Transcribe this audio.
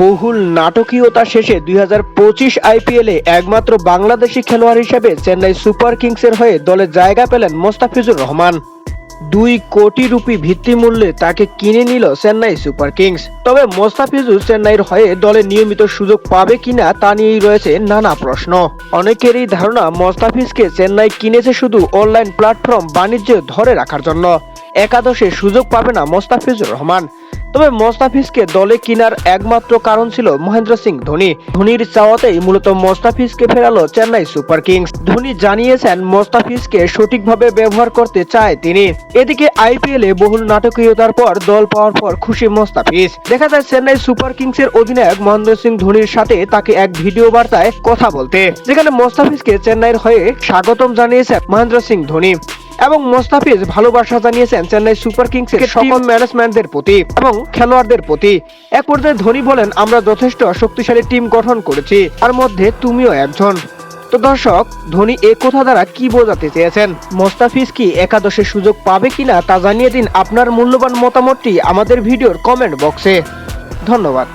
বহুল নাটকীয়তা শেষে 2025 আইপিএলে একমাত্র বাংলাদেশি খেলোয়াড় হিসেবে চেন্নাই সুপার কিংসের হয়ে দলে জায়গা পেলেন মোস্তাফিজুর রহমান। 2 কোটি রুপি ভিত্তিমূল্যে তাকে কিনে নিল চেন্নাই সুপার কিংস। তবে মোস্তাফিজুর চেন্নাইয়ের হয়ে দলে নিয়মিত সুযোগ পাবে কিনা তা নিয়েই রয়েছে নানা প্রশ্ন। অনেকেরই ধারণা মোস্তাফিজকে চেন্নাই কিনেছে শুধু অনলাইন প্ল্যাটফর্ম বাণিজ্য ধরে রাখার জন্য। একাদশে সুযোগ পাবে না মোস্তাফিজুর রহমান। তবে মোস্তাফিজকে দলে কেনার একমাত্র কারণ ছিল মহেন্দ্র সিং ধোনি। ধোনির চাওয়াতেই মূলত মোস্তাফিজকে ফেরালো চেন্নাই সুপার কিংস। ধোনি জানিয়েছেন মোস্তাফিজকে সঠিকভাবে ব্যবহার করতে চায় তিনি। এদিকে আইপিএলে বহুল নাটকীয়তার পর দল পাওয়ার পর খুশি মোস্তাফিজ। দেখা যায় চেন্নাই সুপার কিংসের অধিনায়ক মহেন্দ্র সিং ধোনির সাথে তাকে এক ভিডিও বার্তায় কথা বলতে, যেখানে মোস্তাফিজকে চেন্নাইয়ের হয়ে স্বাগতম জানিয়েছেন মহেন্দ্র সিং ধোনি এবং মোস্তাফিজ ভালোবাসা জানিয়েছেন চেন্নাই সুপার কিংসের সকল ম্যানেজমেন্টদের প্রতি এবং খেলোয়াড়দের প্রতি। এক পর্যায়ে ধোনি বলেন, আমরা যথেষ্ট শক্তিশালী টিম গঠন করেছি, তার মধ্যে তুমিও একজন। তো দর্শক, ধোনি এই কথা দ্বারা কি বোঝাতে চেয়েছেন? মোস্তাফিজ কি একাদশে সুযোগ পাবে কিনা তা জানিয়ে দিন আপনার মূল্যবান মতামতটি আমাদের ভিডিওর কমেন্ট বক্সে। ধন্যবাদ।